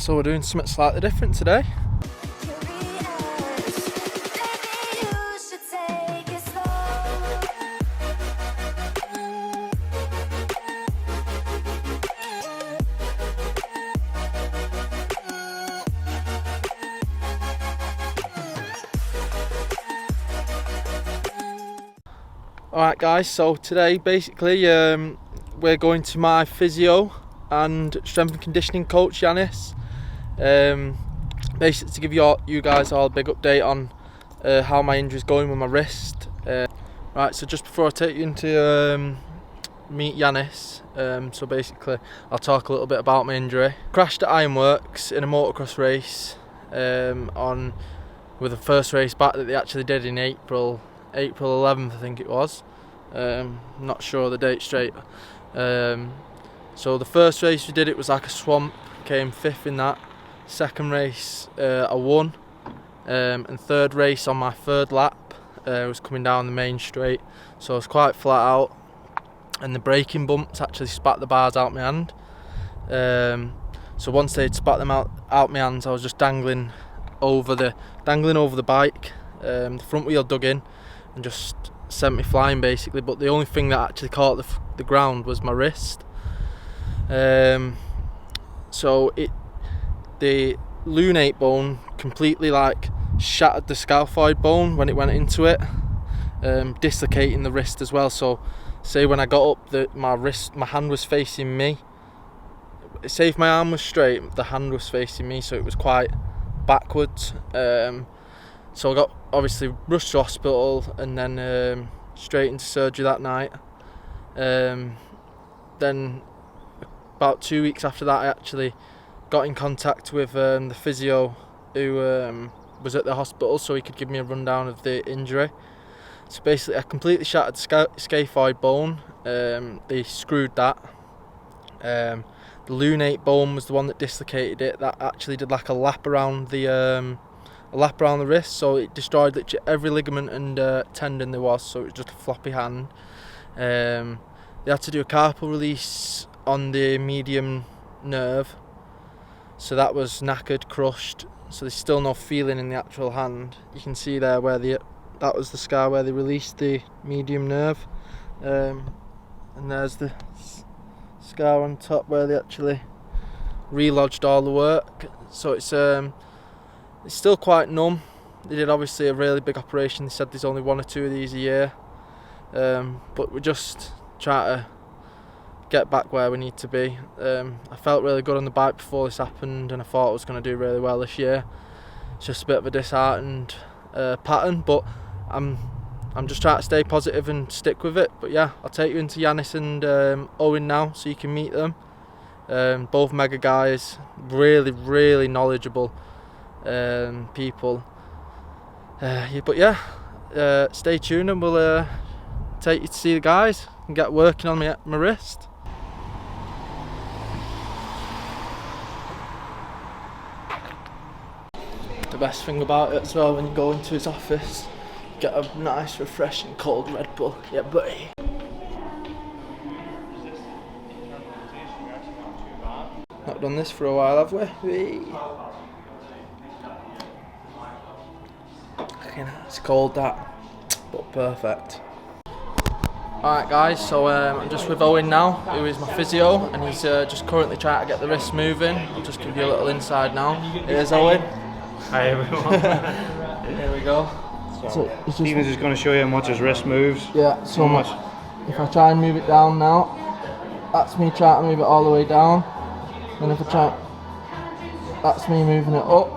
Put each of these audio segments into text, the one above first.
So we're doing something slightly different today. Alright guys, so today basically we're going to my physio and strength and conditioning coach Yanis, basically to give you guys all a big update on how my injury's going with my wrist. Right, so just before I take you into meet Yanis, so basically I'll talk a little bit about my injury. Crashed at Ironworks in a motocross race with the first race back that they actually did in April 11th, I think it was. Not sure the date straight. So the first race we did, it was like a swamp, came 5th in that. Second race I won, and third race on my third lap was coming down the main straight, so I was quite flat out, and the braking bumps actually spat the bars out my hand. So once they'd spat them out my hands, I was just dangling over the bike. The front wheel dug in and just sent me flying basically, but the only thing that actually caught the ground was my wrist. So the lunate bone completely like shattered the scaphoid bone when it went into it, dislocating the wrist as well. So say when I got up, my hand was facing me. Say if my arm was straight, the hand was facing me, so it was quite backwards. So I got obviously rushed to hospital and then straight into surgery that night. Then about 2 weeks after that, I actually got in contact with the physio who was at the hospital, so he could give me a rundown of the injury. So basically I completely shattered the scaphoid bone. They screwed that. The lunate bone was the one that dislocated it. That actually did like a lap around the wrist, so it destroyed literally every ligament and tendon there was, so it was just a floppy hand. They had to do a carpal release on the medium nerve, so that was knackered, crushed, so there's still no feeling in the actual hand. You can see there where that was the scar where they released the medium nerve, and there's the scar on top where they actually relodged all the work. So it's still quite numb. They did obviously a really big operation. They said there's only 1 or 2 of these a year, but we're just trying to get back where we need to be. I felt really good on the bike before this happened, and I thought I was going to do really well this year. It's just a bit of a disheartened pattern, but I'm just trying to stay positive and stick with it. But yeah, I'll take you into Yanis and Owen now so you can meet them. Both mega guys, really knowledgeable people. But yeah, stay tuned and we'll take you to see the guys and get working on my wrist. The best thing about it as well, when you go into his office, get a nice refreshing cold Red Bull. Yeah buddy. Not done this for a while, have we? It's cold that, but perfect. Alright guys, so I'm just with Owen now, who is my physio, and he's just currently trying to get the wrist moving. I'll just give you a little inside now. Here's Owen. Hi everyone. Here we go. So Stephen's just going to show you how much his wrist moves. Yeah, so much. If I try and move it down now, that's me trying to move it all the way down. And if I try, that's me moving it up.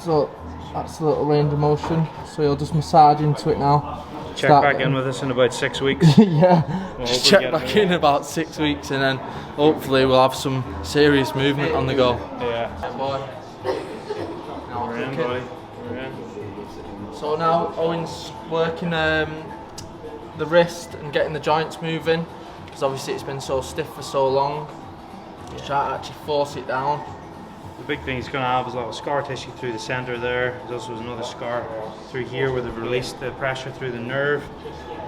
So that's a little range of motion. So you'll just massage into it now. Check back in with us in about 6 weeks. Yeah, just check back in about 6 weeks, and then hopefully we'll have some serious movement on the go. Yeah. Boy. We're in, boy. We're in. So now Owen's working the wrist and getting the joints moving, because obviously it's been so stiff for so long. Just try to actually force it down. The big thing he's going to have is a lot of scar tissue through the centre there. There's also another scar through here where they've released the pressure through the nerve.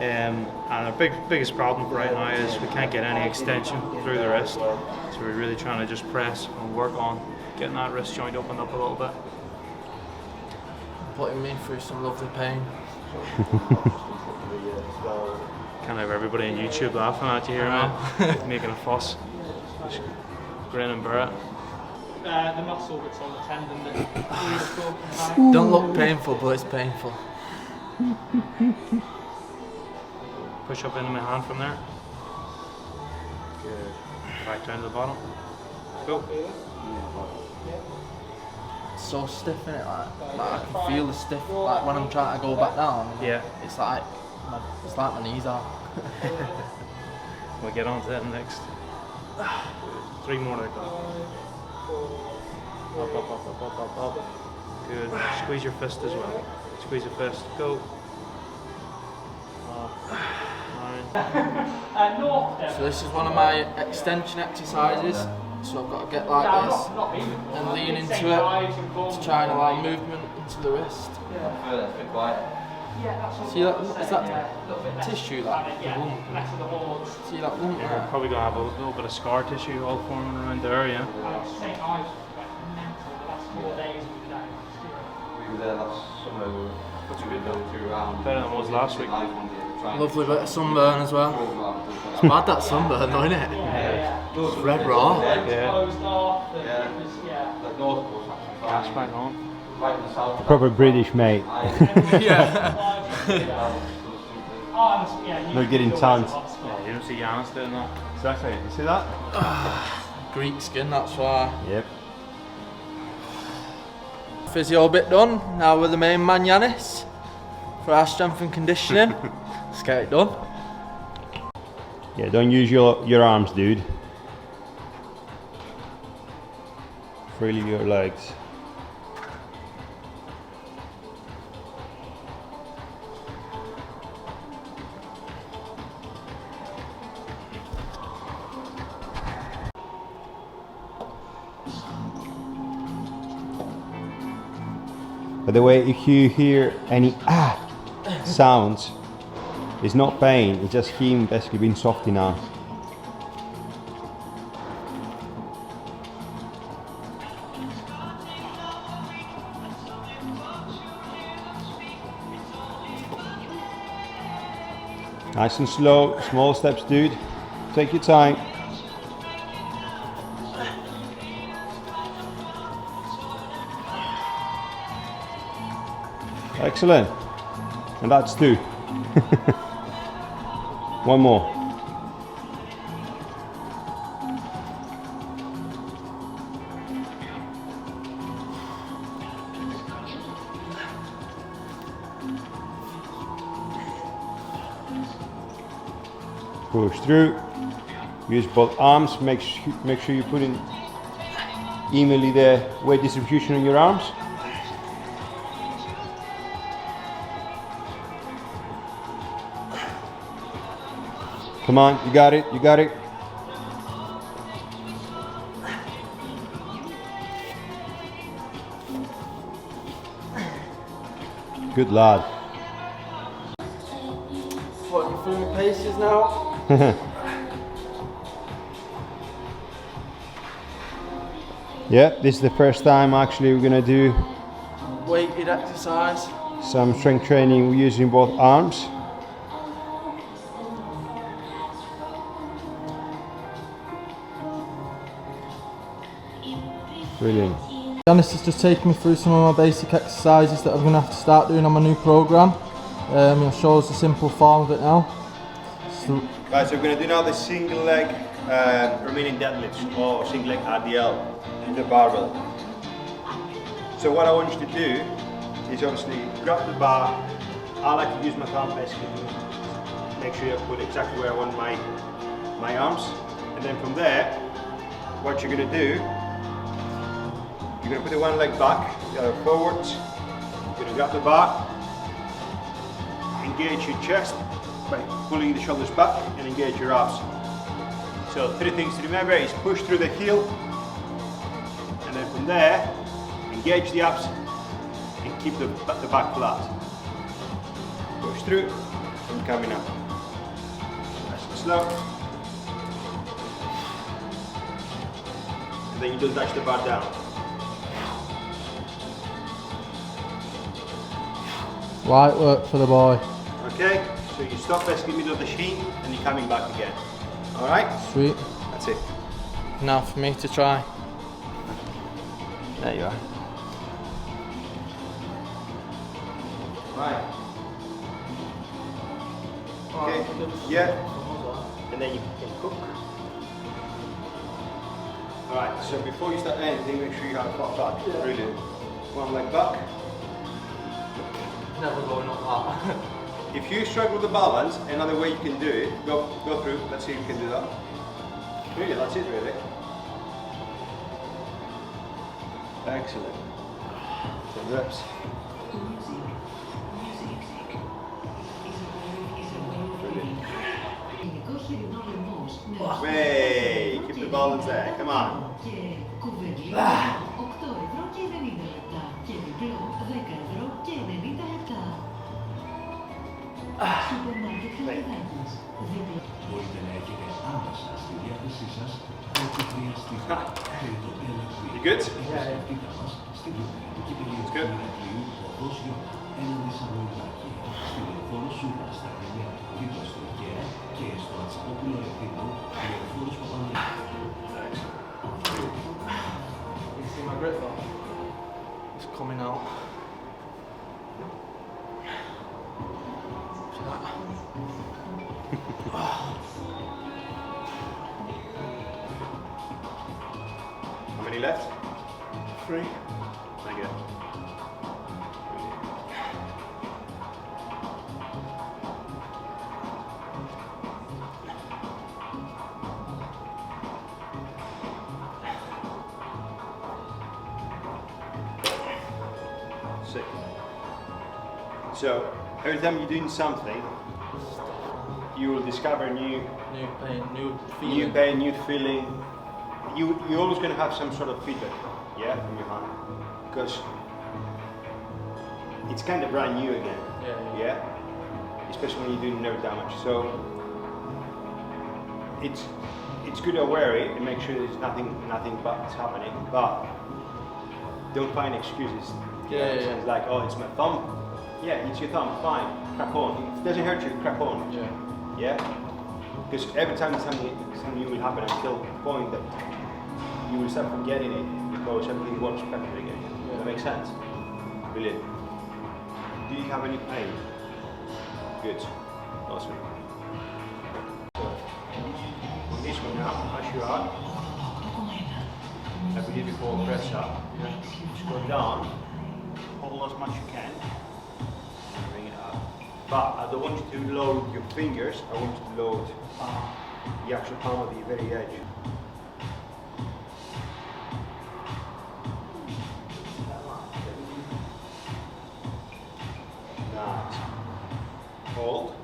And our biggest problem right now is we can't get any extension through the wrist. So we're really trying to just press and work on getting that wrist joint opened up a little bit. Putting me through some lovely pain. Can't have everybody on YouTube laughing at you here, man. Making a fuss. Just grin and bear it. The muscle that's on the tendon that we were talking about. Don't look painful, but it's painful. Push up into my hand from there. Good. Right down to the bottom. Go. It's so stiff, innit? Like I can feel the stiff. Like when I'm trying to go back down. Yeah. It's like my knees are. We'll get on to that next. 3 more to go. Up, up, up, up, up, up, up. Good. Squeeze your fist as well. Squeeze your fist. Go. So this is one of my extension exercises. So I've got to get like this and lean into it to try and allow movement into the wrist. See that? Is that tissue? That lump? See that lump You're there? probably going to have a little bit of scar tissue all forming around there, yeah? We were there last summer, we were going 2 rounds. Better than it was last week. Lovely bit of sunburn as well. It's bad that sunburn though, isn't it? It's red raw. Yeah. Like North Coast, Gas back on. right in the south. Proper British, mate. Yeah. Not getting tanned. Yeah, you don't see Giannis doing that. Exactly. You see that? Greek skin, that's why. Yep. Physio bit done. Now we're the main man Giannis for our strength and conditioning. Let's get it done. Yeah, don't use your arms, dude. Freely your legs. By the way, if you hear any sounds, it's not pain, it's just him basically being soft enough. Nice and slow, small steps, dude. Take your time. Excellent. And that's 2. One more. Push through. Use both arms. Make sure you put in evenly the weight distribution on your arms. Come on, you got it, you got it. Good lad. Putting through my paces now. Yeah, this is the first time actually we're gonna do Weighted exercise. some strength training using both arms. Brilliant. Giannis is just taking me through some of my basic exercises that I'm going to have to start doing on my new programme. He'll show us a simple form of it now. So, Right, so we're going to do now the single leg remaining deadlifts or single leg RDL with the barbell. So what I want you to do is obviously grab the bar. I like to use my thumb basically to make sure I put exactly where I want my arms. And then from there, what you're going to do, you're going to put the one leg back, the other forwards. You're going to grab the bar, engage your chest by pulling the shoulders back and engage your abs. So 3 things to remember is push through the heel, and then from there, engage the abs and keep the back flat. Push through, and coming up. Nice and slow. And then you don't touch the bar down. Light work for the boy. Okay, so you stop basically middle of the sheet and you're coming back again. Alright? Sweet. That's it. Now for me to try. There you are. Right. Okay, yeah. And then you can cook. Alright, so before you start anything, make sure you have a flat back. Yeah. Brilliant. One leg back. Never going up that. If you struggle with the balance, another way you can do it, go through, let's see if you can do that. Really, that's it really. Excellent. 10 reps. Brilliant. Way, keep the balance there, come on. You good? Yeah. It's good. You see my grip though? It's coming out. How many left? 3. Thank you. Sick. So every time you're doing something, you will discover new pain, new feeling. New pain, new feeling. You're always going to have some sort of feedback, yeah, from your hand, because it's kind of brand new again, yeah. Especially when you're doing nerve damage. So it's good to wear it and make sure there's nothing bad's happening, but don't find excuses. It's like, oh, it's my thumb. Yeah, it's your thumb. Fine, crack on. If it doesn't hurt you, crack on. Yeah. Because every time something new will happen until the point that you will start forgetting it because everything works perfectly again. Does that make sense? Brilliant. Do you have any pain? Good. Awesome. So, on this one now, as you are, like we did before, press up. Just go down, hold as much as you can, and bring it up. But I don't want you to load your fingers, I want you to load the actual palm of the very edge. Nice. Hold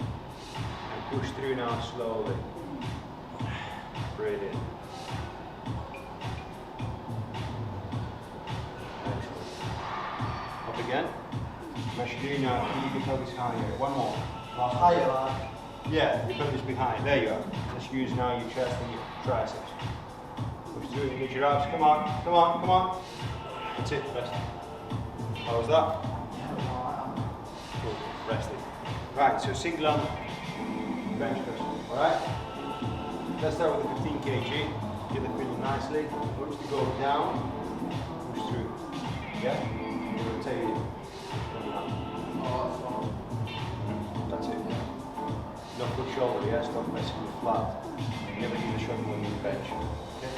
and push through now slowly. Brilliant. Excellent. Up again. Machine now, keep your pelvis higher. One more. Last higher, lad. Yeah, your pelvis behind. There you are. Let's use now your chest and your triceps. Push through and get your abs. Come on, come on, come on. That's it, rest. How was that? Cool, rested. Right, so single arm bench press. Alright? Let's start with the 15 kg. Get the feeling nicely. Push the goal down. Push through. Yeah? You rotate it. That's it. No push shoulder, yeah? Stop messing with flat. Never do the shoulder when you bench. Okay?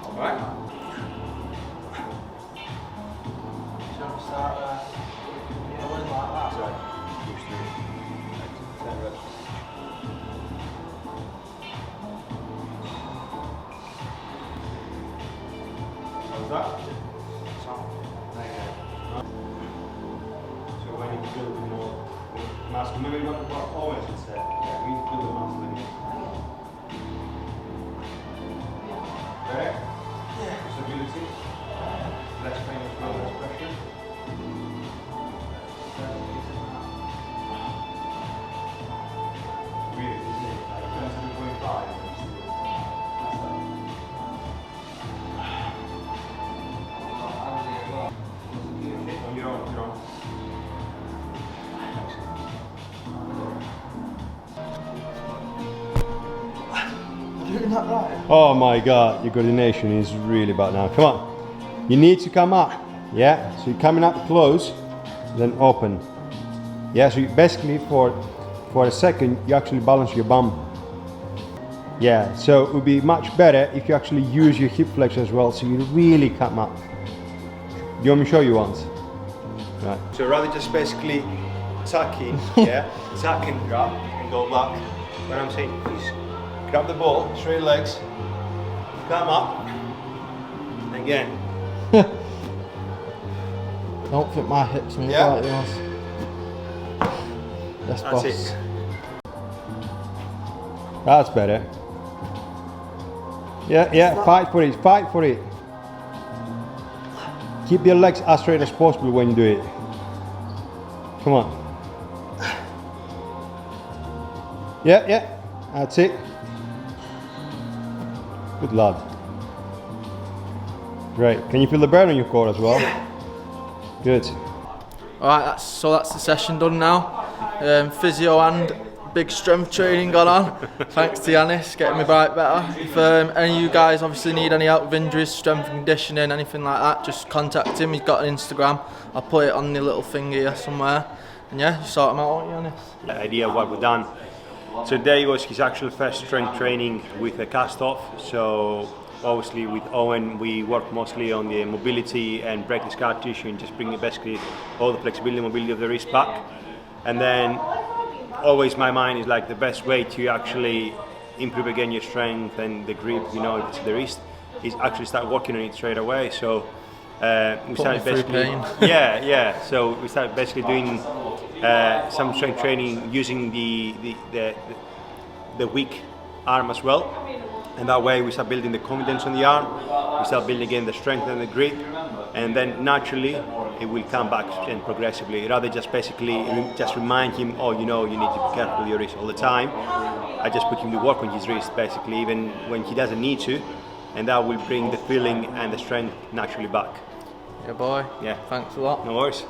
Alright? Start like that. Sorry. Push through. 10 reps. How's that? So when you build more muscle, maybe not what always is said. Yeah, we need to build the muscle in here. Okay? Yeah. Stability. Less pain as well, less pressure. doing that right? Oh my god, your coordination is really bad now. Come on. You need to come up. Yeah, so you're coming up close, then open. Yeah, so you basically for a second you actually balance your bum. Yeah, so it would be much better if you actually use your hip flex as well, so you really come up. You want me to show you once? Right. So rather just basically tuck in, yeah, tuck and grab and go back. What I'm saying is grab the ball, straight legs, come up, again. Don't think my hips move Yeah. like yours. Yes, boss. That's it. That's better. Yeah, fight for it, fight for it. Keep your legs as straight as possible when you do it. Come on. Yeah, that's it. Good lad. Great. Can you feel the burn on your core as well? Good. Alright, so that's the session done now. Physio and big strength training gone on. Thanks to Yanis, getting me right better. If any of you guys obviously need any help with injuries, strength and conditioning, anything like that, just contact him. He's got an Instagram. I'll put it on the little thing here somewhere. And yeah, you sort him out, won't you, Yanis? The idea of what we've done. Today was his actual first strength training with a cast off. So obviously with Owen we work mostly on the mobility and break the scar tissue and just bring basically all the flexibility and mobility of the wrist back. And then always my mind is like the best way to actually improve again your strength and the grip, you know, if it's the wrist, is actually start working on it straight away. So we started basically, yeah. So we started basically doing some strength training using the weak arm as well, and that way we start building the confidence on the arm. We start building again the strength and the grip, and then naturally it will come back and progressively. Rather just basically just remind him, oh, you know, you need to be careful with your wrist all the time. I just put him to work on his wrist basically, even when he doesn't need to, and that will bring the feeling and the strength naturally back. Yeah, boy. Yeah. Thanks a lot. No worries.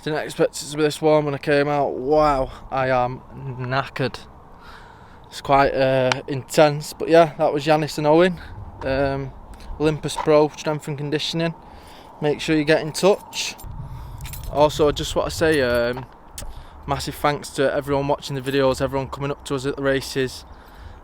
Didn't expect it to be this warm when I came out. Wow, I am knackered. It's quite intense, but yeah, that was Yanis and Owen. Olympus Pro Strength and Conditioning. Make sure you get in touch. Also, I just want to say massive thanks to everyone watching the videos, everyone coming up to us at the races.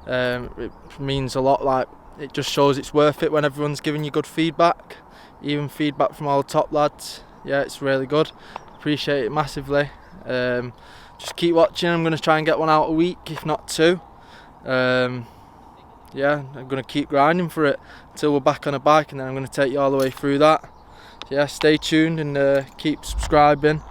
It means a lot. Like, it just shows it's worth it when everyone's giving you good feedback, even feedback from all the top lads. Yeah, it's really good. Appreciate it massively. Just keep watching. I'm going to try and get one out a week, if not two. Yeah, I'm going to keep grinding for it until we're back on a bike, and then I'm going to take you all the way through that. So yeah, stay tuned and keep subscribing.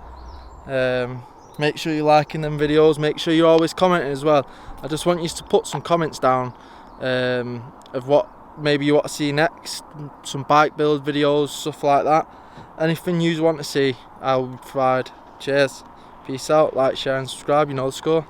Make sure you're liking them videos. Make sure you're always commenting as well. I just want you to put some comments down of what maybe you want to see next, some bike build videos, stuff like that. Anything you want to see, I'll provide. Cheers. Peace out. Like, share and subscribe. You know the score.